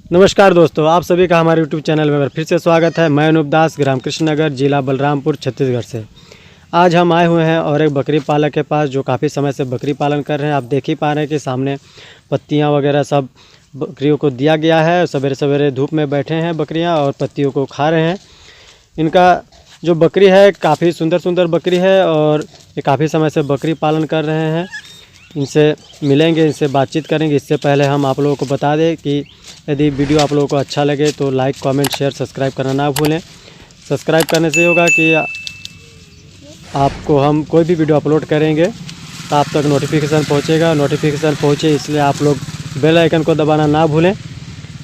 नमस्कार दोस्तों, आप सभी का हमारे YouTube चैनल में फिर से स्वागत है। मैं अनूप दास, ग्राम कृष्णनगर, जिला बलरामपुर, छत्तीसगढ़ से। आज हम आए हुए हैं और एक बकरी पालक के पास जो काफ़ी समय से बकरी पालन कर रहे हैं। आप देख ही पा रहे हैं कि सामने पत्तियां वगैरह सब बकरियों को दिया गया है। सवेरे सवेरे धूप में बैठे हैं बकरियां और पत्तियों को खा रहे हैं। इनका जो बकरी है काफ़ी सुंदर बकरी है और ये काफ़ी समय से बकरी पालन कर रहे हैं। इनसे मिलेंगे, इनसे बातचीत करेंगे। इससे पहले हम आप लोगों को बता दें कि यदि वीडियो आप लोगों को अच्छा लगे तो लाइक, कमेंट, शेयर, सब्सक्राइब करना ना भूलें। सब्सक्राइब करने से होगा कि आपको हम कोई भी वीडियो अपलोड करेंगे तो आप तक नोटिफिकेशन पहुंचेगा। नोटिफिकेशन पहुंचे इसलिए आप लोग बेल आइकन को दबाना ना भूलें।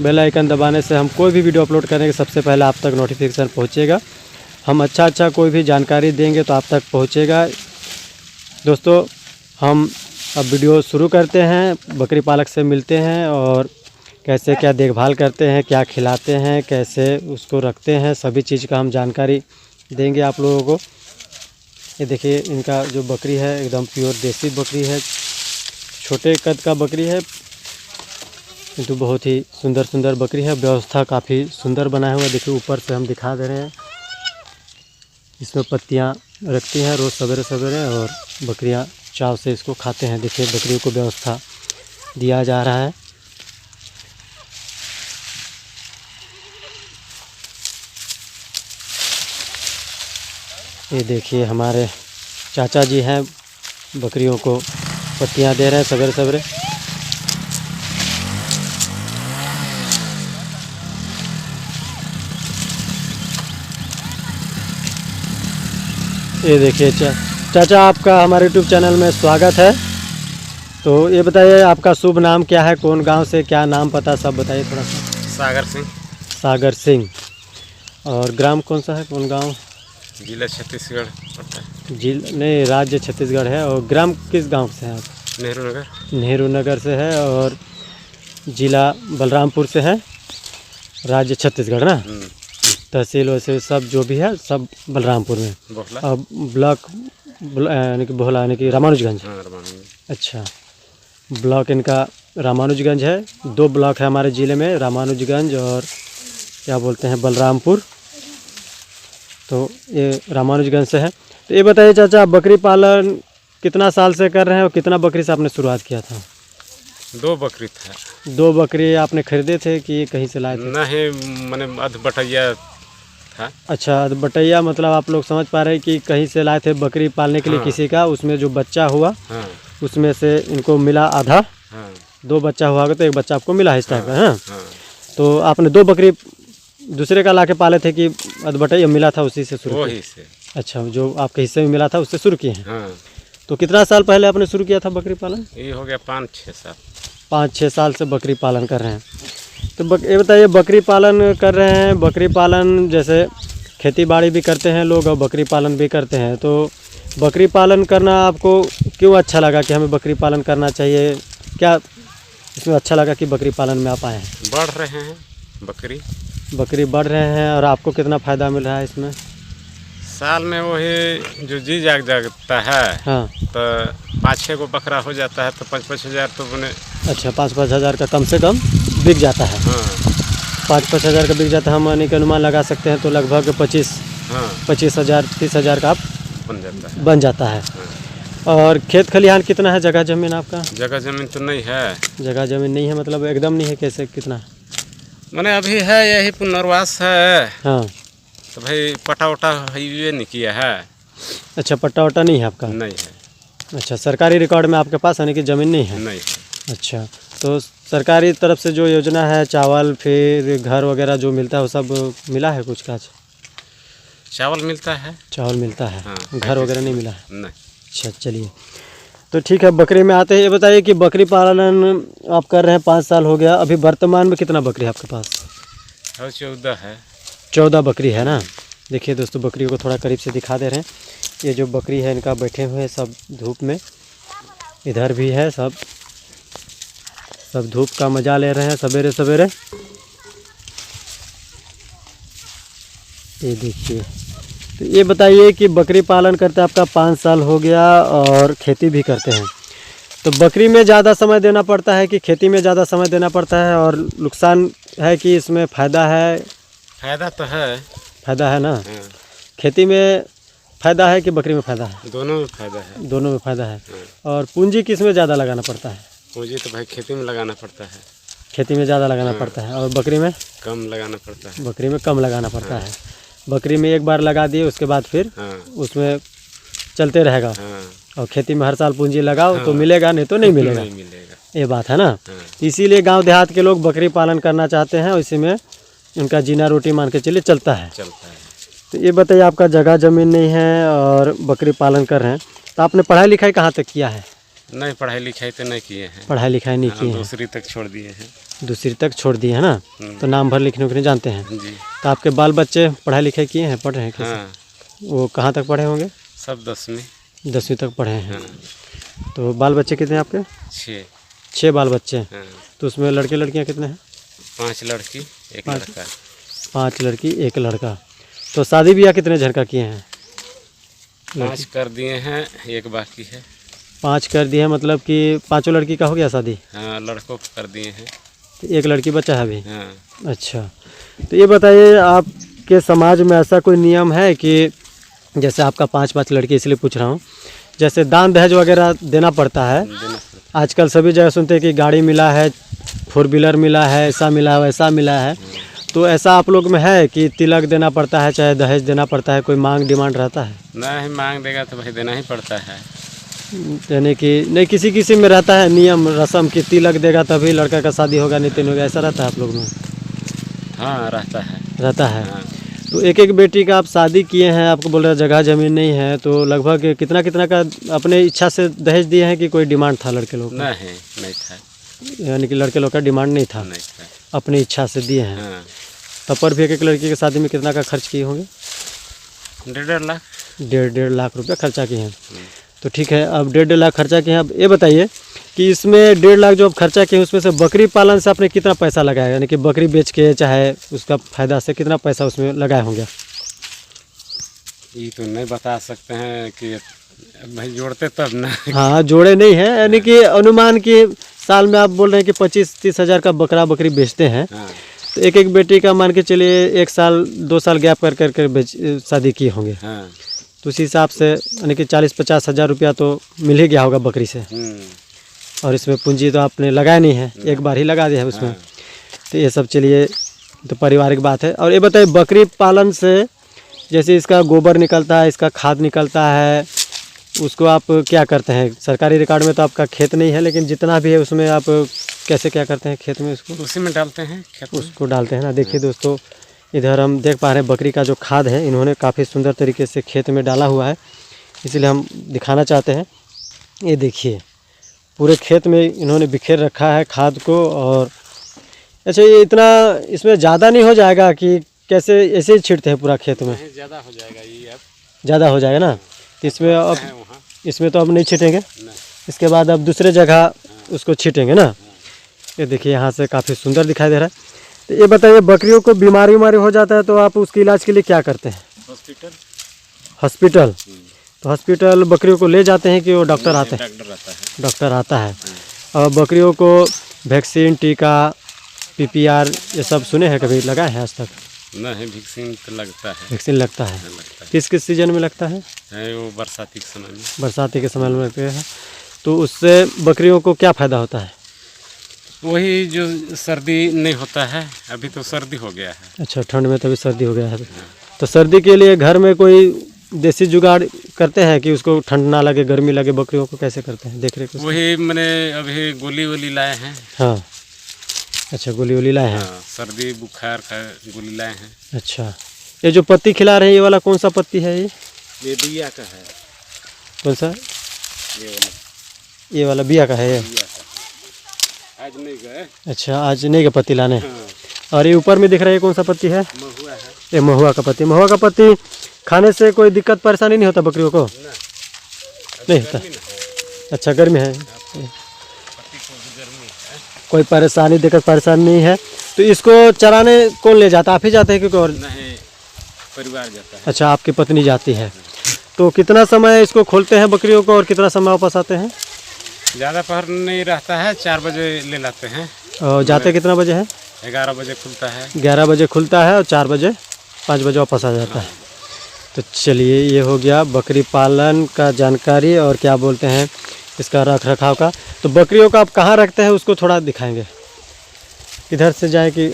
बेल आइकन दबाने से हम कोई भी वीडियो अपलोड करेंगे सबसे पहले आप तक नोटिफिकेशन पहुँचेगा। हम अच्छा कोई भी जानकारी देंगे तो आप तक पहुँचेगा। दोस्तों, हम अब वीडियो शुरू करते हैं। बकरी पालक से मिलते हैं और कैसे क्या देखभाल करते हैं, क्या खिलाते हैं, कैसे उसको रखते हैं, सभी चीज़ का हम जानकारी देंगे आप लोगों को। ये देखिए, इनका जो बकरी है एकदम प्योर देसी बकरी है। छोटे कद का बकरी है किंतु बहुत ही सुंदर बकरी है। व्यवस्था काफ़ी सुंदर बनाया हुआ है। देखिए, ऊपर से हम दिखा दे रहे हैं। इसमें पत्तियाँ रखती हैं रोज़ सवेरे सवेरे और बकरियाँ चाव से इसको खाते हैं। देखिए, बकरियों को व्यवस्था दिया जा रहा है। ये देखिए, हमारे चाचा जी हैं, बकरियों को पत्तियां दे रहे हैं सवेरे सवेरे। ये देखिए, चाचा आपका हमारे YouTube चैनल में स्वागत है। तो ये बताइए, आपका शुभ नाम क्या है, कौन गांव से, क्या नाम पता सब बताइए थोड़ा सा। सागर सिंह। सागर सिंह। और ग्राम कौन सा है, कौन गांव? जिला छत्तीसगढ़ पड़ता है। नहीं, राज्य छत्तीसगढ़ है। और ग्राम किस गांव से हैं आप? नेहरू नगर। नेहरू नगर से है और जिला बलरामपुर से है, राज्य छत्तीसगढ़ ना। तहसील वैसे सब जो भी है सब बलरामपुर में। और ब्लॉक यानी कि बोहला यानी कि रामानुजगंज। अच्छा, ब्लॉक इनका रामानुजगंज है। 2 ब्लॉक है हमारे ज़िले में, रामानुजगंज और क्या बोलते हैं बलरामपुर। तो ये रामानुजगंज से है। तो ये बताइए चाचा, आप बकरी पालन कितना साल से कर रहे हैं और कितना बकरी से आपने शुरुआत किया था? 2 बकरी था। 2 बकरी आपने खरीदे थे कि कहीं से लाए थे? नहीं, मैंने अध बटैया था। अच्छा, बटैया मतलब आप लोग समझ पा रहे हैं कि कहीं से लाए थे बकरी पालने के लिए। हाँ। किसी का उसमें जो बच्चा हुआ, हाँ। उसमें से इनको मिला आधा। हाँ। 2 बच्चा हुआ तो 1 बच्चा आपको मिला है इस टाइप का। हाँ। हाँ। तो आपने 2 बकरी दूसरे का लाके पाले थे कि अधबटैया मिला था उसी से शुरू वही से? अच्छा, जो आपके हिस्से में मिला था उससे शुरू किए हैं। हाँ। तो कितना साल पहले आपने शुरू किया था बकरी पालन? ये हो गया 5-6 साल। 5-6 साल से बकरी पालन कर रहे हैं। तो ये बताइए, बकरी पालन कर रहे हैं, बकरी पालन जैसे खेती बाड़ी भी करते हैं लोग और बकरी पालन भी करते हैं। तो बकरी पालन करना आपको क्यों अच्छा लगा कि हमें बकरी पालन करना चाहिए? क्या इसमें अच्छा लगा कि बकरी पालन में आप आए हैं? बढ़ रहे हैं बकरी बढ़ रहे हैं। और आपको कितना फ़ायदा मिल रहा है इसमें? साल में वही जो जी जागता है। हाँ। तो 5-6 को बकरा हो जाता है तो 5-5 हज़ार तो बने। अच्छा, 5-5 हज़ार का कम से कम बिक जाता है। हाँ। 5-5 हज़ार का बिक जाता है। हम यानी कि अनुमान लगा सकते हैं तो लगभग 25 हज़ार 30 हज़ार का आप बन जाता है। हाँ। और खेत खलिहान कितना है, जगह ज़मीन आपका? जगह ज़मीन तो नहीं है। जगह ज़मीन नहीं है मतलब एकदम नहीं है? कैसे, कितना? मैंने अभी है यही पुनर्वास है। हाँ। तो भाई पटा वटा ये नहीं किया है। अच्छा, पट्टा वट्टा नहीं है आपका? नहीं है। अच्छा, सरकारी रिकॉर्ड में आपके पास यानी कि ज़मीन नहीं है? नहीं है। अच्छा, तो सरकारी तरफ से जो योजना है, चावल फिर घर वगैरह जो मिलता है वो सब मिला है कुछ का? चावल मिलता है। चावल मिलता है। हाँ। घर वगैरह नहीं मिला है? नहीं। अच्छा, चलिए, तो ठीक है, बकरी में आते हैं। ये बताइए कि बकरी पालन आप कर रहे हैं 5 साल हो गया। अभी वर्तमान में कितना बकरी है आपके पास? 14 है। 14 बकरी है ना। देखिए दोस्तों, बकरियों को थोड़ा करीब से दिखा दे रहे हैं। ये जो बकरी है इनका बैठे हुए हैं सब धूप में। इधर भी है, सब धूप का मज़ा ले रहे हैं सवेरे सवेरे। ये देखिए, तो ये बताइए कि बकरी पालन करते आपका 5 साल हो गया और खेती भी करते हैं। तो बकरी में ज़्यादा समय देना पड़ता है कि खेती में ज़्यादा समय देना पड़ता है, और नुकसान है कि इसमें फ़ायदा है? फायदा तो है। फ़ायदा है ना। हाँ, खेती में फ़ायदा है कि बकरी में फ़ायदा है? दोनों में फायदा है। दोनों में फ़ायदा है। हाँ। और पूंजी किस में ज़्यादा लगाना पड़ता है? पूंजी तो भाई खेती में लगाना पड़ता है। खेती में ज़्यादा लगाना हाँ। पड़ता है, और बकरी में? कम लगाना पड़ता है। बकरी में कम लगाना पड़ता है। बकरी में एक बार लगा दिए उसके बाद फिर हाँ उसमें चलते रहेगा। हाँ, और खेती में हर साल पूंजी लगाओ तो हाँ। मिलेगा, नहीं तो नहीं मिलेगा। नहीं मिलेगा। ये बात है ना। हाँ, इसीलिए गांव देहात के लोग बकरी पालन करना चाहते हैं, और इसी में उनका जीना रोटी मान के चलिए चलता है। चलता है। तो ये बताइए, आपका जगह ज़मीन नहीं है और बकरी पालन कर रहे हैं, तो आपने पढ़ाई लिखाई कहाँ तक किया है? नहीं, पढ़ाई लिखाई तो नहीं किए हैं। पढ़ाई लिखाई नहीं हाँ, की है, दूसरी तक छोड़ दिए हैं। दूसरी तक छोड़ दी है ना। तो नाम भर लिखने उखने जानते हैं। जी। तो आपके बाल बच्चे पढ़ाई लिखाई किए हैं, पढ़ रहे हैं कैसे? हाँ, वो कहाँ तक पढ़े होंगे? सब 10वीं। 10वीं तक पढ़े हैं। हाँ, तो बाल बच्चे कितने हैं आपके? 6। 6 बाल बच्चे। हाँ, तो उसमें लड़के लड़कियां कितने हैं? 5 लड़की 1 पाँच। लड़का। 5 लड़की 1 लड़का। तो शादी ब्याह कितने झर का किए हैं? 5 कर दिए हैं, 1 बाकी है। 5 कर दिए हैं, मतलब कि 5 लड़की का हो गया शादी? हाँ, लड़कों को कर दिए हैं। तो 1 लड़की बचा है अभी? हाँ, अच्छा। तो ये बताइए, आपके समाज में ऐसा कोई नियम है कि जैसे आपका 5 लड़की, इसलिए पूछ रहा हूँ, जैसे दान दहेज वगैरह देना पड़ता है? देना पड़ता आजकल सभी जगह सुनते हैं कि गाड़ी मिला है, 4 व्हीलर मिला है, ऐसा मिला है, वैसा मिला है। तो ऐसा आप लोग में है कि तिलक देना पड़ता है, चाहे दहेज देना पड़ता है, कोई मांग डिमांड रहता है? नहीं, मांग देगा तो भाई देना ही पड़ता है। यानी कि नहीं, किसी किसी में रहता है नियम रस्म कि तिलक देगा तभी लड़का का शादी होगा, नहीं तो नहीं होगा, ऐसा रहता है आप लोग में? हाँ, रहता है। रहता है। हाँ, तो एक एक बेटी का आप शादी किए हैं, आपको बोल रहे जगह ज़मीन नहीं है, तो लगभग कितना कितना का अपने इच्छा से दहेज दिए हैं कि कोई डिमांड था लड़के लोग का? नहीं था। यानी कि लड़के लोग का डिमांड नहीं था, नहीं था। अपनी इच्छा से दिए हैं। हाँ, तब पर भी एक एक लड़की की शादी में कितना का खर्च किए होंगे? 1.5 लाख। 1.5 लाख रुपया खर्चा किए हैं। तो ठीक है, अब 1.5 लाख खर्चा किए हैं। अब ये बताइए कि इसमें 1.5 लाख जो आप खर्चा किए उसमें से बकरी पालन से आपने कितना पैसा लगाया, यानी कि बकरी बेच के चाहे उसका फ़ायदा से कितना पैसा उसमें लगाए होंगे? ये तो नहीं बता सकते हैं कि भाई जोड़ते तब ना। हाँ, जोड़े नहीं हैं, यानी कि अनुमान की साल में आप बोल रहे हैं कि 25-30 हज़ार का बकरा बकरी बेचते हैं। हाँ, तो एक एक बेटी का मान के चलिए 1 साल 2 साल गैप कर कर बेच शादी किए होंगे। हाँ। तो उसी हिसाब से यानी कि 40-50 हज़ार रुपया तो मिल ही गया होगा बकरी से। और इसमें पूंजी तो आपने लगाया नहीं है, एक बार ही लगा दिया है उसमें। तो ये सब चलिए तो पारिवारिक बात है। और ये बताइए, बकरी पालन से जैसे इसका गोबर निकलता है, इसका खाद निकलता है, उसको आप क्या करते हैं? सरकारी रिकॉर्ड में तो आपका खेत नहीं है, लेकिन जितना भी है उसमें आप कैसे क्या करते हैं खेत में उसको? उसी में डालते हैं खेत में। उसको डालते हैं ना। देखिए दोस्तों, इधर हम देख पा रहे हैं बकरी का जो खाद है इन्होंने काफ़ी सुंदर तरीके से खेत में डाला हुआ है, इसलिए हम दिखाना चाहते हैं। ये देखिए, पूरे खेत में इन्होंने बिखेर रखा है खाद को। और अच्छा, ये इतना इसमें ज़्यादा नहीं हो जाएगा कि कैसे ऐसे ही छिड़ते हैं पूरा खेत में? ज़्यादा हो जाएगा ये अब। ज़्यादा हो जाएगा ना। तो इसमें अब वहाँ इसमें तो अब नहीं छीटेंगे, नहीं। इसके बाद अब दूसरे जगह उसको छीटेंगे ना। ये देखिए, यहाँ से काफ़ी सुंदर दिखाई दे रहा है। तो ये बताइए, बकरियों को बीमारी हो जाता है तो आप उसके इलाज के लिए क्या करते हैं? हॉस्पिटल। तो हॉस्पिटल बकरियों को ले जाते हैं कि वो डॉक्टर आते हैं? डॉक्टर आता है। डॉक्टर आता है। और बकरियों को वैक्सीन, टीका, PPR ये सब सुने हैं, कभी लगाए हैं आज तक? नहीं, वैक्सीन तो लगता है। वैक्सीन लगता है। लगता किस किस सीजन में लगता है? है वो बरसाती के समय में। बरसाती के समय में लगता है। तो उससे बकरियों को क्या फ़ायदा होता है? वही जो सर्दी नहीं होता है, अभी तो सर्दी हो गया है। अच्छा, ठंड में तभी सर्दी हो गया है। तो सर्दी के लिए घर में कोई देसी जुगाड़ करते हैं कि उसको ठंड ना लगे, गर्मी लगे? बकरियों को कैसे करते हैं देख रेख? वही मैंने अभी गोली वोली लाए हैं। हाँ, अच्छा, गोली वोली लाए हैं। हाँ, सर्दी बुखार का गोली लाए हैं। अच्छा, ये जो पत्ती खिला रहे हैं, ये वाला कौन सा पत्ती है? ये बिया का है। कौन सा? ये वाला ये वाला बिया का है ये? बिया का। आज नहीं गए। अच्छा, आज नहीं गए पत्ती लाने। हाँ, और ये ऊपर में दिख रहा है कौन सा पत्ती है? महुआ है। ये महुआ का पत्ती। महुआ का पत्ती खाने से कोई दिक्कत परेशानी नहीं होता बकरियों को? नहीं होता। अच्छा, गर्मी है, कोई परेशानी दिक्कत परेशानी नहीं है। तो इसको चराने कौन ले जाता है? आप ही जाते हैं क्योंकि और? नहीं, परिवार जाता है। अच्छा, आपकी पत्नी जाती है। तो कितना समय इसको खोलते हैं बकरियों को और कितना समय वापस आते हैं? ज़्यादा पहर नहीं रहता है, 4 बजे ले लाते हैं। और जाते कितना बजे है? 11 बजे खुलता है। 11 बजे खुलता है और 4 बजे 5 बजे वापस आ जाता है। तो चलिए, ये हो गया बकरी पालन का जानकारी और क्या बोलते हैं इसका रख रखाव का। तो बकरियों का आप कहाँ रखते हैं उसको थोड़ा दिखाएंगे। इधर से जाए कि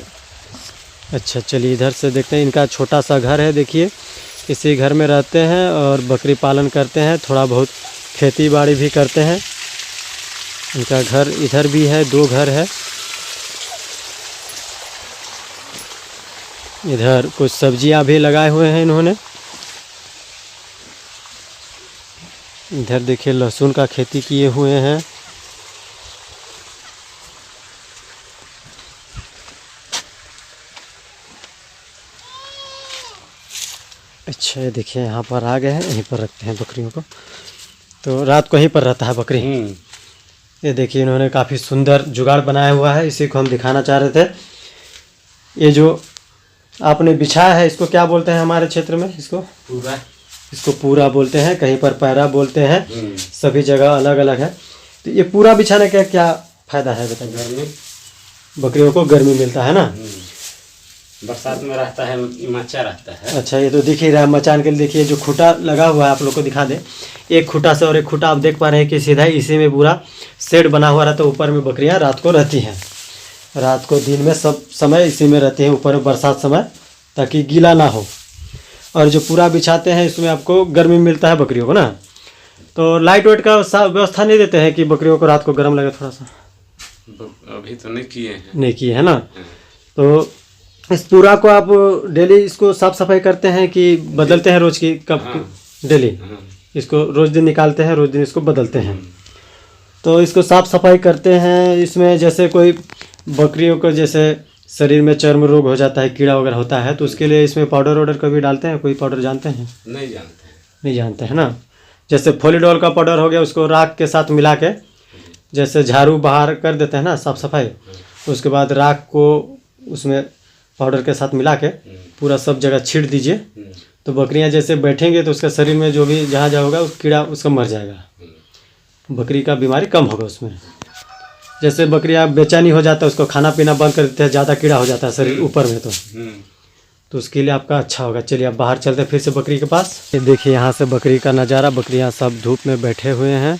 अच्छा, चलिए इधर से देखते हैं। इनका छोटा सा घर है, देखिए इसी घर में रहते हैं और बकरी पालन करते हैं, थोड़ा बहुत खेती बाड़ी भी करते हैं। इनका घर इधर भी है, 2 घर है। इधर कुछ सब्जियां भी लगाए हुए हैं इन्होंने। इधर देखिए लहसुन का खेती किए हुए हैं। अच्छा, ये देखिए यहाँ पर आ गए हैं, यहीं पर रखते हैं बकरियों को। तो रात को यहीं पर रहता है बकरी। ये देखिए इन्होंने काफ़ी सुंदर जुगाड़ बनाया हुआ है, इसी को हम दिखाना चाह रहे थे। ये जो आपने बिछाया है इसको क्या बोलते हैं हमारे क्षेत्र में? इसको पूरा बोलते हैं, कहीं पर पैरा बोलते हैं, सभी जगह अलग अलग है। तो ये पूरा बिछाने का क्या फ़ायदा है बताइए? गर्मी, बकरियों को गर्मी मिलता है ना। बरसात में रहता है, मचा रहता है। अच्छा, ये तो दिख ही रहा है मचान के लिए। देखिए जो खूंटा लगा हुआ है, आप लोग को दिखा दें। एक खूंटा से और एक खूंटा आप देख पा रहे हैं कि सीधा इसी में पूरा शेड बना हुआ रहता है। ऊपर में बकरियां रात को रहती हैं, रात को दिन में सब समय इसी में रहती हैं, ऊपर बरसात समय, ताकि गीला ना हो। और जो पूरा बिछाते हैं इसमें आपको गर्मी मिलता है बकरियों को ना। तो लाइट वेट का व्यवस्था नहीं देते हैं कि बकरियों को रात को गर्म लगे थोड़ा सा? अभी तो नहीं किए हैं। नहीं किए है ना। तो इस पूरा को आप डेली इसको साफ सफाई करते हैं कि बदलते हैं रोज की? कब डेली इसको रोज दिन निकालते हैं, रोज दिन इसको बदलते हैं। तो इसको साफ सफाई करते हैं। इसमें जैसे कोई बकरियों को जैसे शरीर में चर्म रोग हो जाता है, कीड़ा वगैरह होता है, तो उसके लिए इसमें पाउडर वाउडर कभी डालते हैं? कोई पाउडर जानते हैं? नहीं जानते हैं। नहीं जानते हैं ना। जैसे फोलिडोल का पाउडर हो गया, उसको राख के साथ मिला के जैसे झाड़ू बाहर कर देते हैं ना साफ सफाई, उसके बाद राख को उसमें पाउडर के साथ मिला के पूरा सब जगह छीट दीजिए। तो बकरियां जैसे बैठेंगे तो उसका शरीर में जो भी जहाँ जहाँ होगा उस कीड़ा उसका मर जाएगा, बकरी का बीमारी कम होगा उसमें। जैसे बकरियां बेचैनी हो जाता है, उसको खाना पीना बंद कर देते हैं, ज़्यादा कीड़ा हो जाता है शरीर ऊपर में, तो उसके लिए आपका अच्छा होगा। चलिए अब बाहर चलते हैं फिर से बकरी के पास। ये देखिए यहाँ से बकरी का नज़ारा। बकरियाँ सब धूप में बैठे हुए हैं,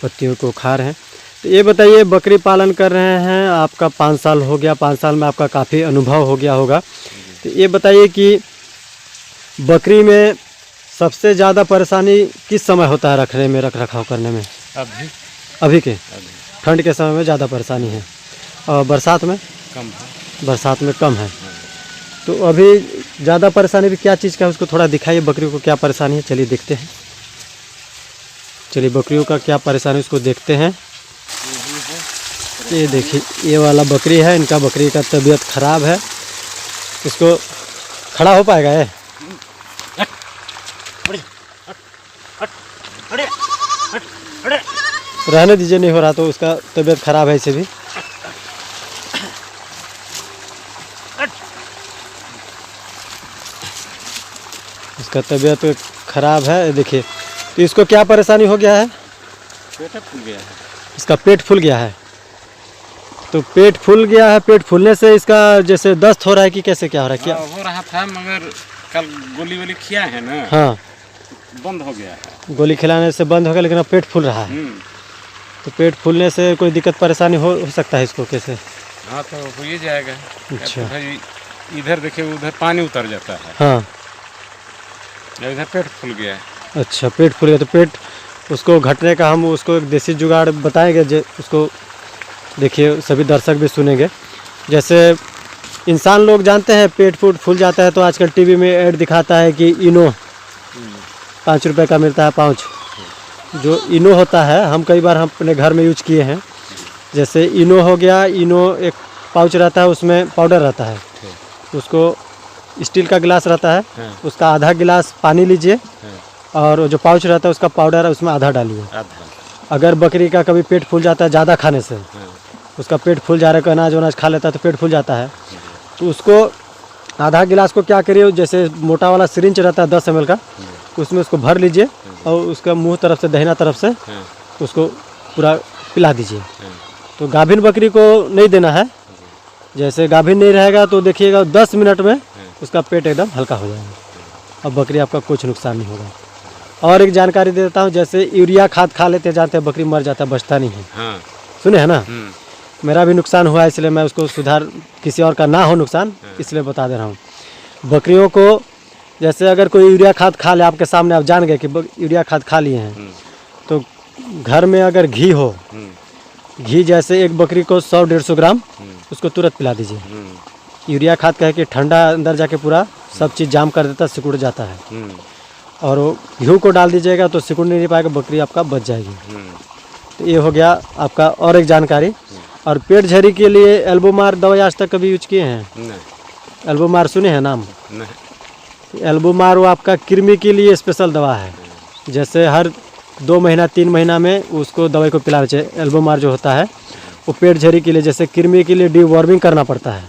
पत्तियों को खा रहे हैं। तो ये बताइए, बकरी पालन कर रहे हैं, आपका 5 साल हो गया, 5 साल में आपका काफ़ी अनुभव हो गया होगा। तो ये बताइए कि बकरी में सबसे ज़्यादा परेशानी किस समय होता है रखने में, रख रखाव करने में? अभी के ठंड के समय में ज़्यादा परेशानी है, और बरसात में कम है। बरसात में कम है। तो अभी ज़्यादा परेशानी भी क्या चीज़ का है उसको थोड़ा दिखाइए, बकरियों को क्या परेशानी है। चलिए देखते हैं, चलिए बकरियों का क्या परेशानी उसको देखते हैं। ये देखिए ये वाला बकरी है, इनका बकरी का तबीयत ख़राब है। इसको खड़ा हो पाएगा ये? रहने दीजिए, नहीं हो रहा तो उसका तबीयत ख़राब है। इसे भी इसका तबीयत ख़राब है। देखिए तो इसको क्या परेशानी हो गया है? पेट फूल गया है। इसका पेट फूल गया है। तो पेट फूल गया है, पेट फूलने से इसका जैसे दस्त हो रहा है कि कैसे, क्या हो रहा है? क्या हो रहा था, मगर कल गोली वोली खिया है ना। हाँ, बंद हो गया है। गोली खिलाने से बंद हो गया, लेकिन अब पेट फूल रहा है। तो पेट फूलने से कोई दिक्कत परेशानी हो सकता है इसको कैसे? हाँ तो हो ही जाएगा। अच्छा। तो भाई इधर देखिए, उधर पानी उतर जाता है। हाँ, इधर पेट फूल गया है। अच्छा, पेट फूल गया। तो पेट उसको घटने का हम उसको एक देसी जुगाड़ बताएंगे, उसको देखिए सभी दर्शक भी सुनेंगे। जैसे इंसान लोग जानते हैं पेट फूल जाता है, तो आजकल टीवी में ऐड दिखाता है कि इनो 5 रुपए का मिलता है पाउच। जो इनो होता है, हम कई बार हम अपने घर में यूज किए हैं। जैसे इनो हो गया, इनो एक पाउच रहता है, उसमें पाउडर रहता है। उसको स्टील का गिलास रहता है, उसका आधा गिलास पानी लीजिए, और जो पाउच रहता है उसका पाउडर है उसमें आधा डालिए। अगर बकरी का कभी पेट फूल जाता है ज़्यादा खाने से, उसका पेट फूल जा रहा है, अनाज वनाज खा लेता है तो पेट फूल जाता है, तो उसको आधा गिलास को क्या करिए, जैसे मोटा वाला सिरिंज रहता है 10 ml का, उसमें उसको भर लीजिए और उसका मुंह तरफ से दाहिना तरफ से उसको पूरा पिला दीजिए। हाँ। तो गाभिन बकरी को नहीं देना है, जैसे गाभिन नहीं रहेगा तो देखिएगा 10 मिनट में उसका पेट एकदम हल्का हो जाएगा और बकरी आपका कुछ नुकसान नहीं होगा। और एक जानकारी दे देता हूँ, जैसे यूरिया खाद खा लेते जानते हैं बकरी मर जाता है, बचता नहीं है। हाँ। सुने है ना, मेरा भी नुकसान हुआ इसलिए मैं उसको सुधार, किसी और का ना हो नुकसान इसलिए बता दे रहा हूँ। बकरियों को जैसे अगर कोई यूरिया खाद खा ले, आपके सामने आप जान गए कि यूरिया खाद खा लिए हैं, तो घर में अगर घी हो, घी जैसे एक बकरी को 100-150 ग्राम उसको तुरंत पिला दीजिए। यूरिया खाद का है कि ठंडा अंदर जाके पूरा सब चीज़ जाम कर देता है, सिकुड़ जाता है। और वो घी को डाल दीजिएगा तो सिकुड़ नहीं पाएगा, बकरी आपका बच जाएगी। तो ये हो गया आपका। और एक जानकारी, और पेट झड़ी के लिए एल्बोमार दवाई आज तक कभी यूज किए हैं? नहीं। एल्बोमार सुने हैं नाम? नहीं। एल्बोमार वो आपका कृमि के लिए स्पेशल दवा है। जैसे हर 2 महीना 3 महीना में उसको दवाई को पिलाना चाहिए। एल्बोमार जो होता है वो पेट झड़ी के लिए, जैसे कृमि के लिए डीवॉर्मिंग करना पड़ता है।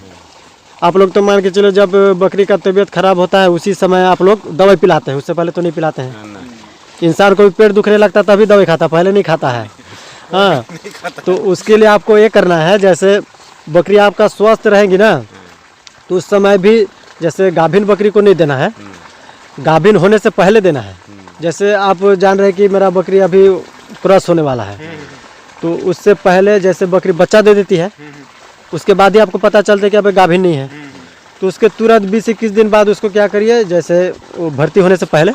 आप लोग तो मान के चलो जब बकरी का तबीयत खराब होता है उसी समय आप लोग दवाई पिलाते हैं, उससे पहले तो नहीं पिलाते हैं। इंसान को भी पेट दुखने लगता है तभी दवाई खाता, पहले नहीं खाता है। हाँ, तो उसके लिए आपको ये करना है, जैसे बकरी आपका स्वस्थ रहेगी ना तो उस समय भी, जैसे गाभिन बकरी को नहीं देना है, गाभिन होने से पहले देना है। जैसे आप जान रहे हैं कि मेरा बकरी अभी क्रॉस होने वाला है, तो उससे पहले जैसे बकरी बच्चा दे देती है, उसके बाद ही आपको पता चलता है कि अभी गाभिन नहीं है, तो उसके तुरंत 20-21 दिन बाद उसको क्या करिए, जैसे वो भर्ती होने से पहले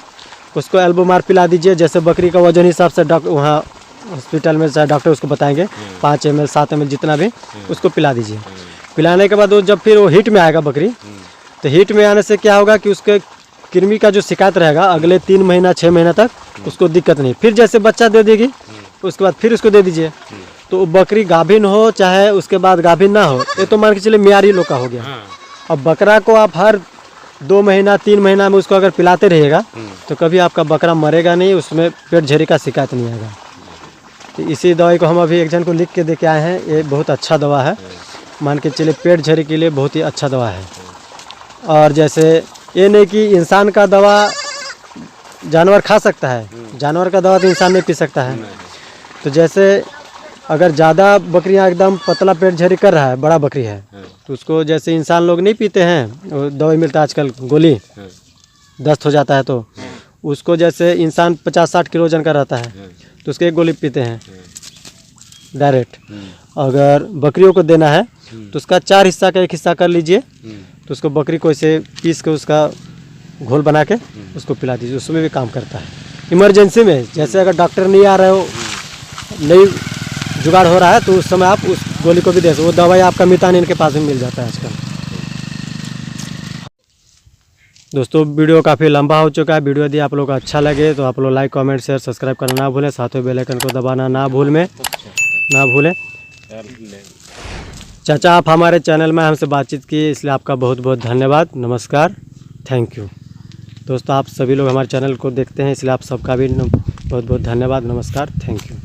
उसको एल्बोमार पिला दीजिए। जैसे बकरी का वजन हिसाब से डॉक्टर वहाँ हॉस्पिटल में चाहे डॉक्टर उसको बताएंगे, 5 ml 7 ml जितना भी उसको पिला दीजिए। पिलाने के बाद वो जब फिर वो हीट में आएगा बकरी, तो हीट में आने से क्या होगा कि उसके कृमि का जो शिकायत रहेगा अगले 3 महीना 6 महीना तक उसको दिक्कत नहीं। फिर जैसे बच्चा दे देगी उसके बाद फिर उसको दे दीजिए। तो बकरी गाभिन हो चाहे उसके बाद गाभिन ना हो, ये तो मान के चलिए मियारी लोग का हो गया। अब बकरा को आप हर 2 महीना 3 महीना में उसको अगर पिलाते रहिएगा तो कभी आपका बकरा मरेगा नहीं, उसमें पेट झड़ी का शिकायत नहीं आएगा। तो इसी दवाई को हम अभी एक जन को लिख के दे के आए हैं, ये बहुत अच्छा दवा है, मान के चलिए पेट झड़ी के लिए बहुत ही अच्छा दवा है। और जैसे ये नहीं कि इंसान का दवा जानवर खा सकता है, जानवर का दवा तो इंसान नहीं पी सकता है। तो जैसे अगर ज़्यादा बकरियां एकदम पतला पेट झड़ी कर रहा है, बड़ा बकरी है, तो उसको जैसे इंसान लोग नहीं पीते हैं, दवाई मिलता है आजकल गोली, दस्त हो जाता है, तो उसको जैसे इंसान 50-60 किलो वजन का रहता है तो उसके एक गोली पीते हैं डायरेक्ट। अगर बकरियों को देना है तो उसका 4 हिस्सा का 1 हिस्सा कर लीजिए, तो उसको बकरी को ऐसे पीस के उसका घोल बना के उसको पिला दीजिए, उसमें भी काम करता है। इमरजेंसी में जैसे अगर डॉक्टर नहीं आ रहे हो, नहीं जुगाड़ हो रहा है, तो उस समय आप उस गोली को भी दे सकते। वो दवाई आपका मितानिन के पास भी मिल जाता है आजकल। दोस्तों वीडियो काफ़ी लंबा हो चुका है। वीडियो यदि आप लोग को अच्छा लगे तो आप लोग लाइक कमेंट शेयर सब्सक्राइब करना ना भूलें, साथ में बेल आइकन को दबाना ना भूलें। चाचा आप हमारे चैनल में हमसे बातचीत की इसलिए आपका बहुत बहुत धन्यवाद, नमस्कार, थैंक यू। दोस्तों आप सभी लोग हमारे चैनल को देखते हैं इसलिए आप सबका भी बहुत बहुत धन्यवाद, नमस्कार, थैंक यू।